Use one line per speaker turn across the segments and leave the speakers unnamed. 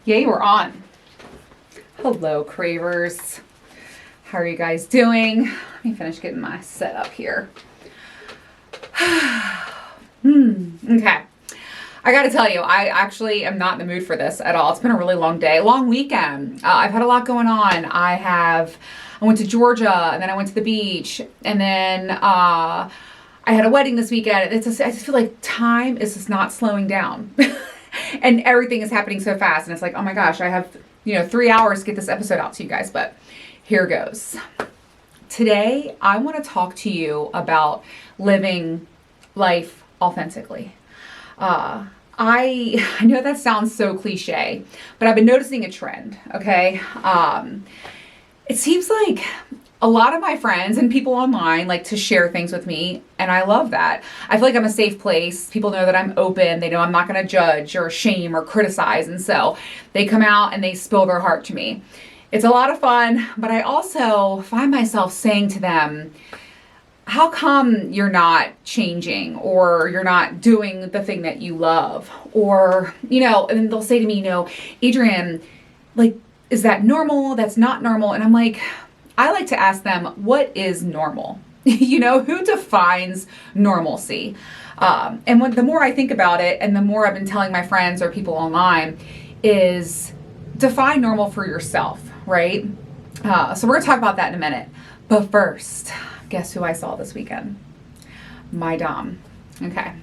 Yay, we're on. Hello, cravers. How are you guys doing? Let me finish getting my setup here. Okay. I gotta tell you, I actually am not in the mood for this at all. It's been a really long day, long weekend. I've had a lot going on. I went to Georgia, and then I went to the beach, and then I had a wedding this weekend. I just feel like time is just not slowing down. And everything is happening so fast. And it's like, oh my gosh, I have, 3 hours to get this episode out to you guys. But here goes. Today, I want to talk to you about living life authentically. I know that sounds so cliche, but I've been noticing a trend, okay? It seems like a lot of my friends and people online like to share things with me, and I love that. I feel like I'm a safe place. People know that I'm open. They know I'm not going to judge or shame or criticize, and so they come out and they spill their heart to me. It's a lot of fun, but I also find myself saying to them, how come you're not changing, or you're not doing the thing that you love? Or, and they'll say to me, Adrienne, like, is that normal? That's not normal. And I'm like, I like to ask them, what is normal? Who defines normalcy? And the more I think about it, and the more I've been telling my friends or people online, is define normal for yourself, right? So we're gonna talk about that in a minute. But first, guess who I saw this weekend? My Dom. Okay.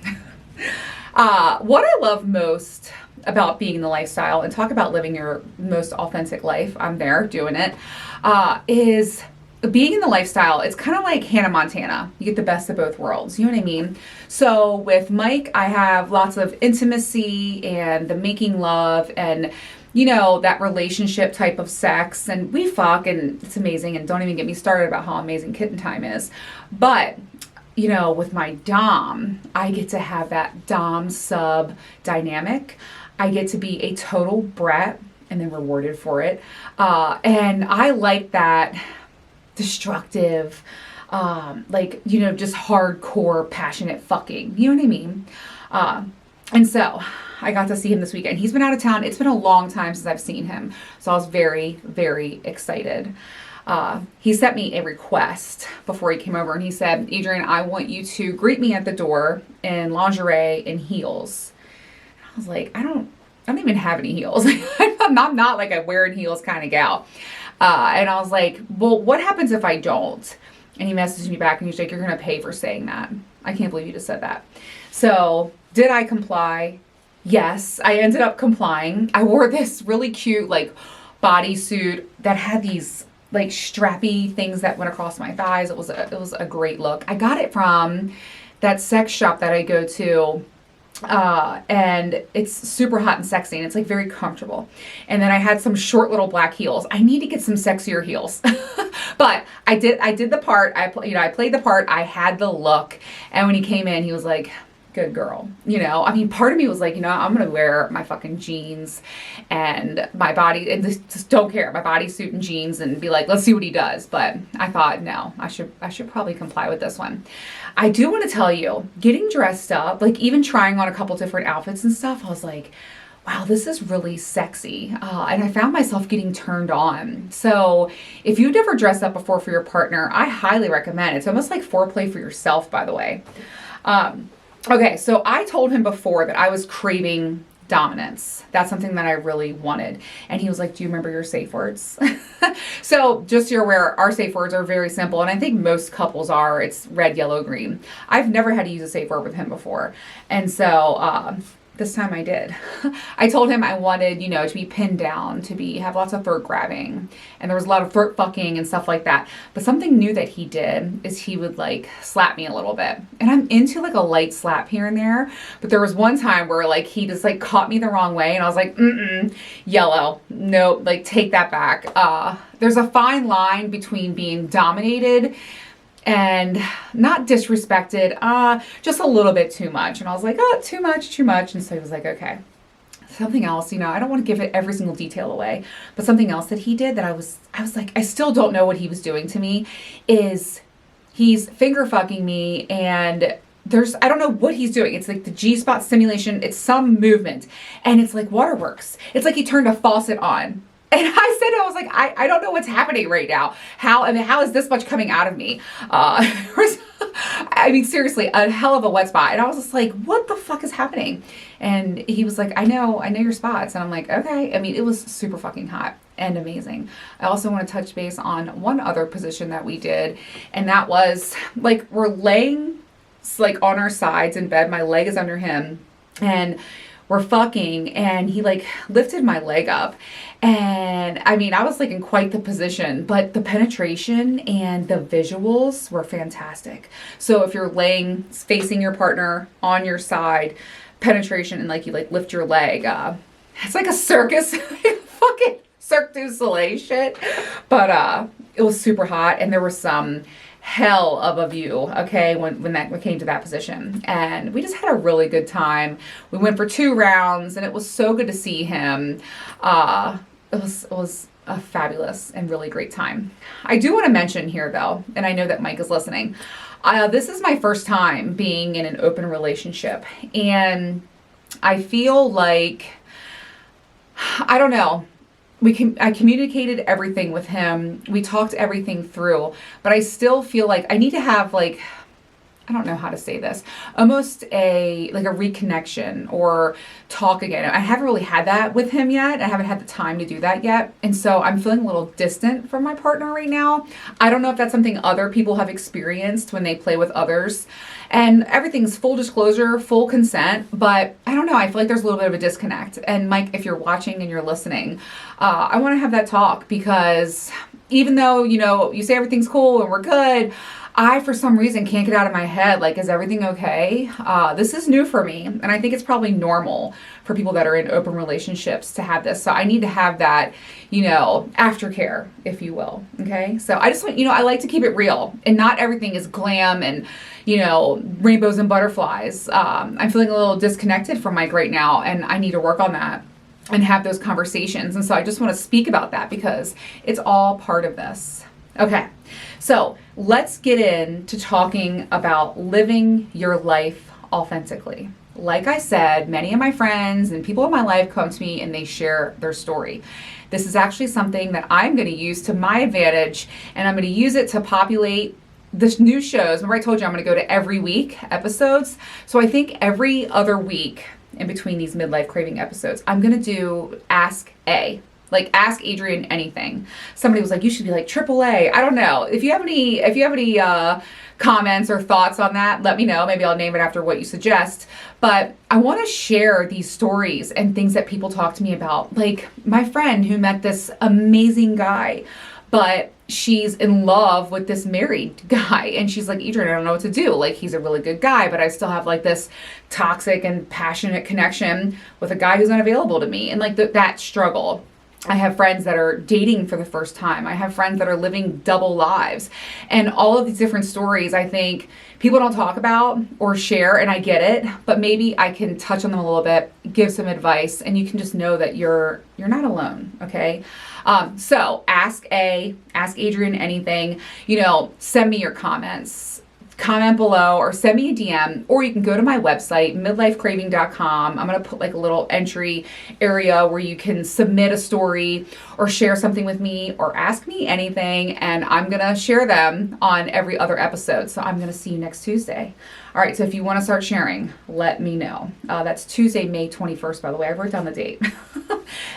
What I love most about being in the lifestyle, and talk about living your most authentic life, I'm there doing it, is being in the lifestyle. It's kind of like Hannah Montana. You get the best of both worlds. You know what I mean? So with Mike, I have lots of intimacy and the making love and that relationship type of sex, and we fuck, and it's amazing, and don't even get me started about how amazing kitten time is. But, with my Dom, I get to have that Dom sub dynamic. I get to be a total brat and then rewarded for it. And I like that destructive, just hardcore, passionate fucking. You know what I mean? And so I got to see him this weekend. He's been out of town. It's been a long time since I've seen him. So I was very, very excited. He sent me a request before he came over, and he said, Adrienne, I want you to greet me at the door in lingerie and heels. And I was like, I don't even have any heels. I'm not like a wearing heels kind of gal. And I was like, well, what happens if I don't? And he messaged me back and he's like, you're going to pay for saying that. I can't believe you just said that. So did I comply? Yes, I ended up complying. I wore this really cute bodysuit that had these strappy things that went across my thighs. It was a great look. I got it from that sex shop that I go to. And it's super hot and sexy, and it's very comfortable. And then I had some short little black heels. I need to get some sexier heels. But I did the part. I played the part. I had the look. And when he came in, he was like, good girl. Part of me was like, I'm going to wear my fucking jeans and my body, and just don't care, my bodysuit and jeans, and be like, let's see what he does. But I thought, no, I should probably comply with this one. I do want to tell you, getting dressed up, even trying on a couple different outfits and stuff, I was like, wow, this is really sexy. And I found myself getting turned on. So if you've never dressed up before for your partner, I highly recommend it. It's almost like foreplay for yourself, by the way. Okay, so I told him before that I was craving dominance. That's something that I really wanted. And he was like, do you remember your safe words? So just so you're aware, our safe words are very simple. And I think most couples are. It's red, yellow, green. I've never had to use a safe word with him before. And so this time I did. I told him I wanted, to be pinned down, have lots of throat grabbing, and there was a lot of throat fucking and stuff like that. But something new that he did is he would slap me a little bit. And I'm into a light slap here and there. But there was one time where he just caught me the wrong way, and I was like, yellow, nope, take that back. There's a fine line between being dominated and not disrespected, just a little bit too much. And I was like, oh, too much. And so he was like, okay. Something else, I don't want to give it every single detail away, but something else that he did that I was like, I still don't know what he was doing to me, is he's finger fucking me, and I don't know what he's doing. It's like the G-spot stimulation. It's some movement. And it's like waterworks. It's like he turned a faucet on. And I was like, I don't know what's happening right now. How is this much coming out of me? I mean, seriously, a hell of a wet spot. And I was just like, what the fuck is happening? And he was like, I know your spots. And I'm like, okay. I mean, it was super fucking hot and amazing. I also want to touch base on one other position that we did. And that was like, we're laying like on our sides in bed. My leg is under him and we're fucking, and he like lifted my leg up. And I mean, I was like in quite the position, but the penetration and the visuals were fantastic. So if you're laying facing your partner on your side, penetration, and like you like lift your leg, it's like a circus, fucking Cirque du Soleil shit. But it was super hot, and there was some hell of a view, okay, when we came to that position. And we just had a really good time. We went for 2 rounds, and it was so good to see him. It was a fabulous and really great time. I do want to mention here, though, and I know that Mike is listening, this is my first time being in an open relationship, and I feel like, I don't know, I communicated everything with him. We talked everything through, but I still feel like I need to have like, I don't know how to say this, almost a reconnection or talk again. I haven't really had that with him yet. I haven't had the time to do that yet. And so I'm feeling a little distant from my partner right now. I don't know if that's something other people have experienced when they play with others. And everything's full disclosure, full consent, but I don't know. I feel like there's a little bit of a disconnect. And Mike, if you're watching and you're listening, I want to have that talk, because even though, you say everything's cool and we're good, I, for some reason, can't get out of my head, like, is everything okay? This is new for me, and I think it's probably normal for people that are in open relationships to have this. So I need to have that, aftercare, if you will, okay? So I just want, I like to keep it real, and not everything is glam and, rainbows and butterflies. I'm feeling a little disconnected from Mike right now, and I need to work on that and have those conversations. And so I just want to speak about that because it's all part of this. Okay, so let's get into talking about living your life authentically. Like I said, many of my friends and people in my life come to me and they share their story. This is actually something that I'm going to use to my advantage, and I'm going to use it to populate the new shows. Remember I told you I'm going to go to every week episodes. So I think every other week in between these midlife craving episodes, I'm going to do Ask A. Like, ask Adrienne anything. Somebody was like, you should be like AAA. I don't know. If you have any comments or thoughts on that, let me know. Maybe I'll name it after what you suggest. But I want to share these stories and things that people talk to me about. Like my friend who met this amazing guy, but she's in love with this married guy. And she's like, Adrienne, I don't know what to do. Like, he's a really good guy, but I still have like this toxic and passionate connection with a guy who's unavailable to me. And like that struggle. I have friends that are dating for the first time. I have friends that are living double lives. And all of these different stories, I think people don't talk about or share, and I get it, but maybe I can touch on them a little bit, give some advice, and you can just know that you're not alone, okay? So ask Adrienne anything, send me your comments. Comment below or send me a DM, or you can go to my website, midlifecraving.com. I'm going to put like a little entry area where you can submit a story or share something with me or ask me anything, and I'm going to share them on every other episode. So I'm going to see you next Tuesday. All right, so if you want to start sharing, let me know. That's Tuesday, May 21st, by the way. I wrote down the date.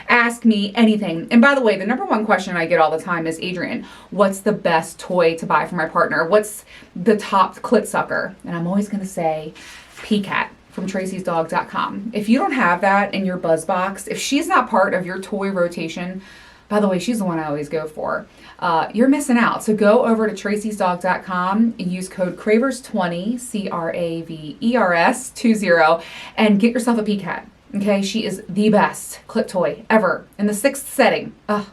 Ask me anything. And by the way, the number one question I get all the time is, Adrienne, what's the best toy to buy for my partner? What's the top clit sucker? And I'm always going to say PCAT from tracysdog.com. If you don't have that in your buzz box, if she's not part of your toy rotation, by the way, she's the one I always go for, you're missing out. So go over to tracysdog.com and use code CRAVERS20, CRAVERS20, and get yourself a PCAT. Okay, she is the best clit toy ever in the 6th setting. Oh,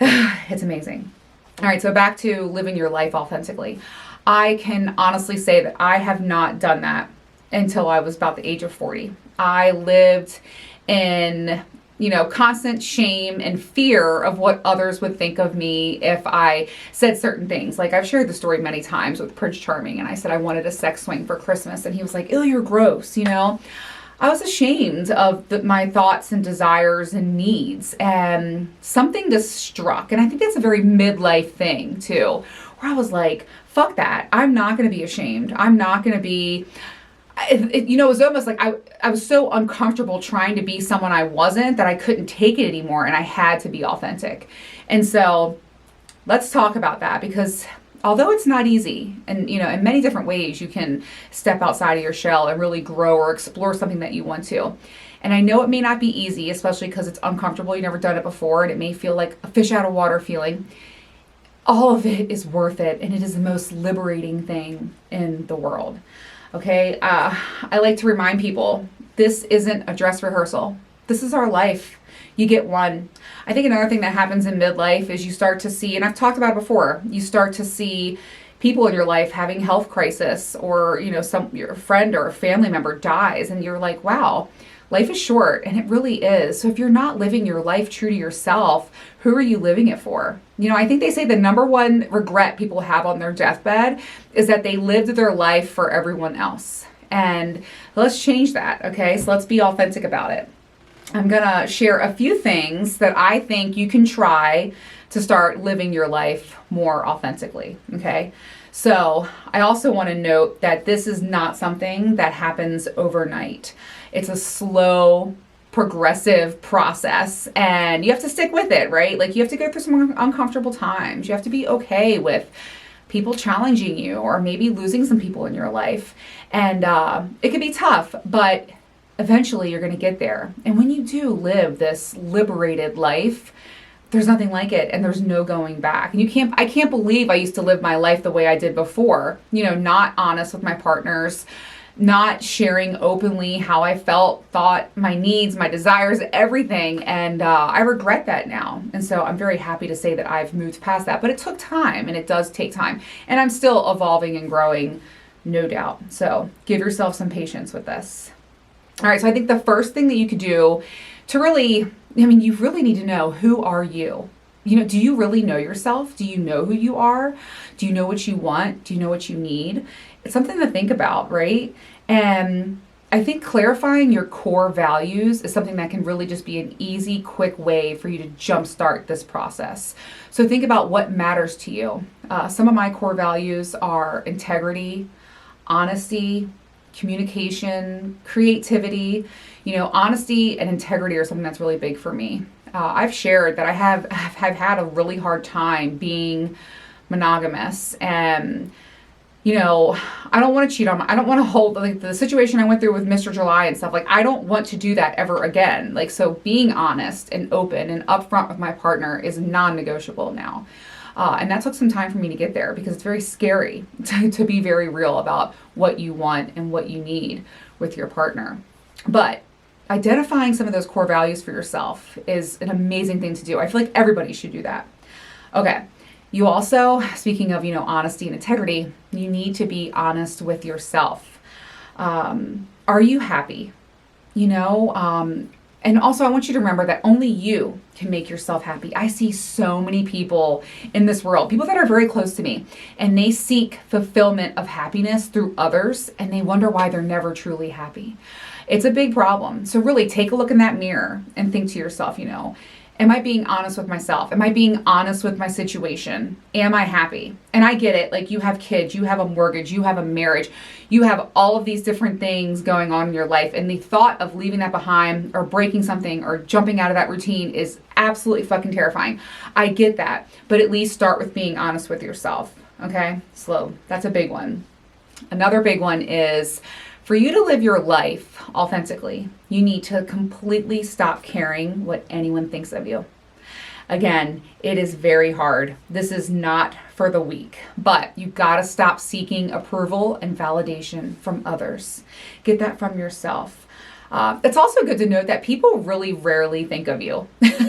it's amazing. All right, so back to living your life authentically. I can honestly say that I have not done that until I was about the age of 40. I lived in constant shame and fear of what others would think of me if I said certain things. Like, I've shared the story many times with Prince Charming, and I said I wanted a sex swing for Christmas, and he was like, ew, you're gross, I was ashamed of my thoughts and desires and needs, and something just struck. And I think that's a very midlife thing too, where I was like, fuck that. I'm not going to be ashamed. I'm not going to be... it was almost like I was so uncomfortable trying to be someone I wasn't that I couldn't take it anymore, and I had to be authentic. And so let's talk about that, because although it's not easy, and in many different ways you can step outside of your shell and really grow or explore something that you want to. And I know it may not be easy, especially because it's uncomfortable. You've never done it before, and it may feel like a fish out of water feeling. All of it is worth it, and it is the most liberating thing in the world. Okay, I like to remind people, this isn't a dress rehearsal. This is our life. You get one. I think another thing that happens in midlife is you start to see, and I've talked about it before, you start to see people in your life having health crisis, or your friend or a family member dies, and you're like, wow, life is short, and it really is. So if you're not living your life true to yourself, who are you living it for? I think they say the number one regret people have on their deathbed is that they lived their life for everyone else. And let's change that, okay? So let's be authentic about it. I'm gonna share a few things that I think you can try to start living your life more authentically, okay? So I also want to note that this is not something that happens overnight. It's a slow, progressive process, and you have to stick with it, right? Like, you have to go through some uncomfortable times. You have to be okay with people challenging you, or maybe losing some people in your life. And it can be tough, but eventually you're going to get there. And when you do live this liberated life, there's nothing like it, and there's no going back. And I can't believe I used to live my life the way I did before, not honest with my partners, not sharing openly how I felt, thought, my needs, my desires, everything. And I regret that now. And so I'm very happy to say that I've moved past that. But it took time, and it does take time. And I'm still evolving and growing, no doubt. So give yourself some patience with this. All right, so I think the first thing that you could do to really, you really need to know, who are you? Do you really know yourself? Do you know who you are? Do you know what you want? Do you know what you need? It's something to think about, right? And I think clarifying your core values is something that can really just be an easy, quick way for you to jumpstart this process. So think about what matters to you. Some of my core values are integrity, honesty, communication, creativity. Honesty and integrity are something that's really big for me. I've shared that I've had a really hard time being monogamous, and I don't want to cheat on I don't want to hold, like, the situation I went through with Mr. July and stuff. Like, I don't want to do that ever again. Like, so being honest and open and upfront with my partner is non-negotiable now. And that took some time for me to get there, because it's very scary to be very real about what you want and what you need with your partner. But identifying some of those core values for yourself is an amazing thing to do. I feel like everybody should do that. Okay. You also, speaking of, honesty and integrity, you need to be honest with yourself. Are you happy? And also, I want you to remember that only you can make yourself happy. I see so many people in this world, people that are very close to me, and they seek fulfillment of happiness through others, and they wonder why they're never truly happy. It's a big problem. So really take a look in that mirror and think to yourself, am I being honest with myself? Am I being honest with my situation? Am I happy? And I get it. Like, you have kids, you have a mortgage, you have a marriage, you have all of these different things going on in your life. And the thought of leaving that behind, or breaking something, or jumping out of that routine is absolutely fucking terrifying. I get that. But at least start with being honest with yourself. Okay? So that's a big one. Another big one is, for you to live your life authentically, you need to completely stop caring what anyone thinks of you. Again, it is very hard. This is not for the weak, but you gotta stop seeking approval and validation from others. Get that from yourself. It's also good to note that people really rarely think of you.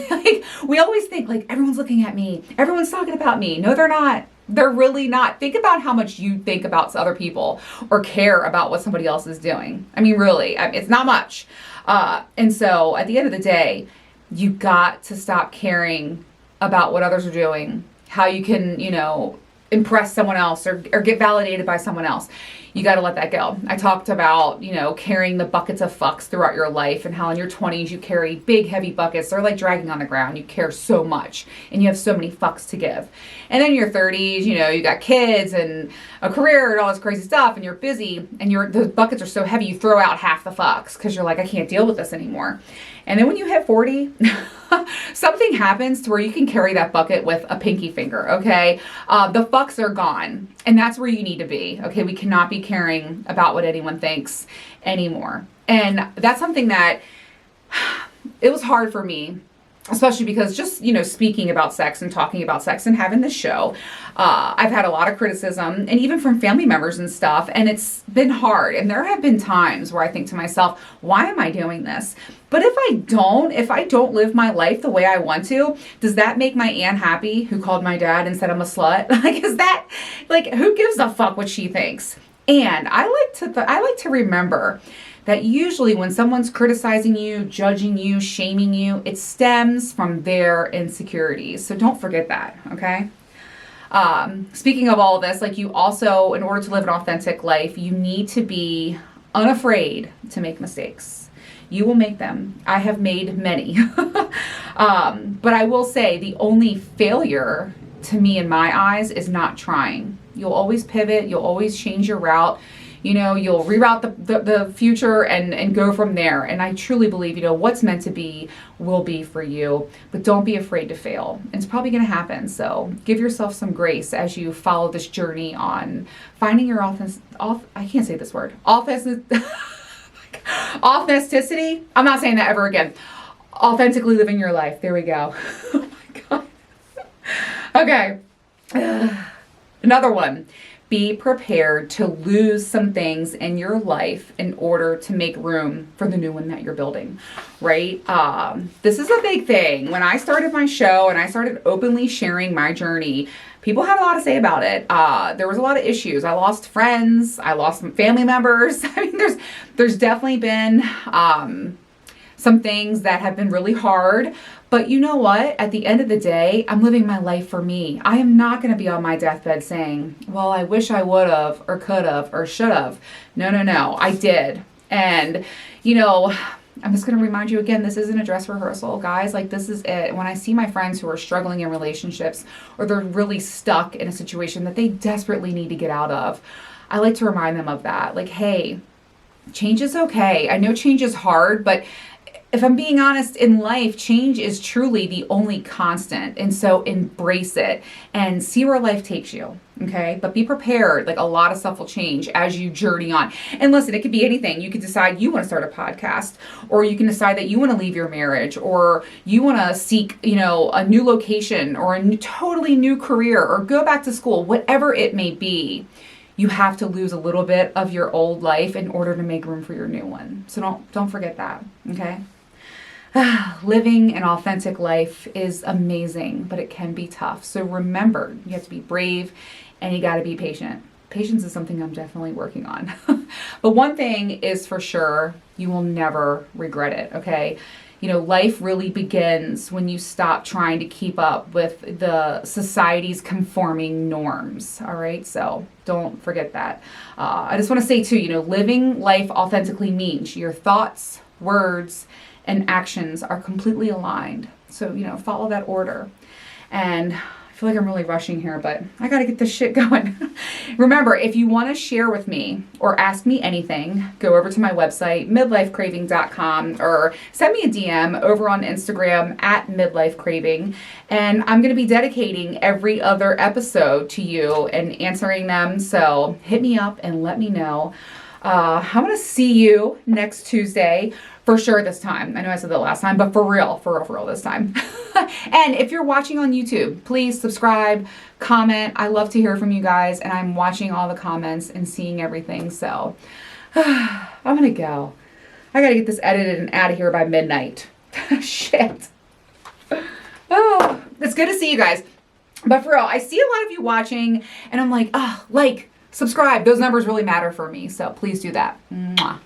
Like, we always think, like, everyone's looking at me, everyone's talking about me. No, they're not. They're really not. Think about how much you think about other people or care about what somebody else is doing. Really, it's not much. And so at the end of the day, You got to stop caring about what others are doing, how you can, impress someone else or get validated by someone else. You got to let that go. I talked about, carrying the buckets of fucks throughout your life and how in your 20s you carry big, heavy buckets. They're like dragging on the ground. You care so much and you have so many fucks to give. And then in your 30s, you got kids and a career and all this crazy stuff and you're busy and those buckets are so heavy you throw out half the fucks because you're like, I can't deal with this anymore. And then when you hit 40, something happens to where you can carry that bucket with a pinky finger, okay? The fucks are gone, and that's where you need to be, okay? We cannot be caring about what anyone thinks anymore. And that's something that it was hard for me, especially because just, speaking about sex and talking about sex and having this show, I've had a lot of criticism and even from family members and stuff, and it's been hard. And there have been times where I think to myself, why am I doing this? But if I don't live my life the way I want to, does that make my aunt happy who called my dad and said I'm a slut? Who gives a fuck what she thinks? And I like to remember that usually when someone's criticizing you, judging you, shaming you, it stems from their insecurities. So don't forget that, okay? Speaking of all of this, you also, in order to live an authentic life, you need to be unafraid to make mistakes. You will make them. I have made many. But I will say the only failure to me in my eyes is not trying. You'll always pivot. You'll always change your route. You'll reroute the future and go from there. And I truly believe, what's meant to be will be for you. But don't be afraid to fail. It's probably going to happen. So give yourself some grace as you follow this journey on finding your authenticity. I'm not saying that ever again. Authentically living your life. There we go. Oh my God. Okay. Another one. Be prepared to lose some things in your life in order to make room for the new one that you're building, right? This is a big thing. When I started my show and I started openly sharing my journey, people had a lot to say about it. There was a lot of issues. I lost friends. I lost some family members. I mean, there's definitely been some things that have been really hard. But you know what? At the end of the day, I'm living my life for me. I am not going to be on my deathbed saying, well, I wish I would have or could have or should have. No. I did. And, I'm just going to remind you again, this isn't a dress rehearsal, guys. This is it. When I see my friends who are struggling in relationships or they're really stuck in a situation that they desperately need to get out of, I like to remind them of that. Hey, change is okay. I know change is hard, but if I'm being honest, in life, change is truly the only constant. And so embrace it and see where life takes you. Okay. But be prepared. A lot of stuff will change as you journey on. And listen, it could be anything. You could decide you want to start a podcast, or you can decide that you want to leave your marriage, or you want to seek, a new location or a totally new career, or go back to school, whatever it may be. You have to lose a little bit of your old life in order to make room for your new one. So don't forget that. Okay. Living an authentic life is amazing, but it can be tough. So remember, you have to be brave and you got to be patient. Patience is something I'm definitely working on. But one thing is for sure, you will never regret it, okay? Life really begins when you stop trying to keep up with the society's conforming norms, all right? So don't forget that. I just want to say too, living life authentically means your thoughts, words, and actions are completely aligned. So, follow that order. And I feel like I'm really rushing here, but I got to get this shit going. Remember, if you want to share with me or ask me anything, go over to my website, midlifecraving.com, or send me a DM over on Instagram at midlifecraving. And I'm going to be dedicating every other episode to you and answering them. So hit me up and let me know. I'm going to see you next Tuesday. For sure this time. I know I said that last time, but for real this time. And if you're watching on YouTube, please subscribe, comment. I love to hear from you guys, and I'm watching all the comments and seeing everything. So I'm going to go. I got to get this edited and out of here by midnight. Shit. Oh, it's good to see you guys. But for real, I see a lot of you watching, and I'm like, subscribe. Those numbers really matter for me. So please do that. Mwah.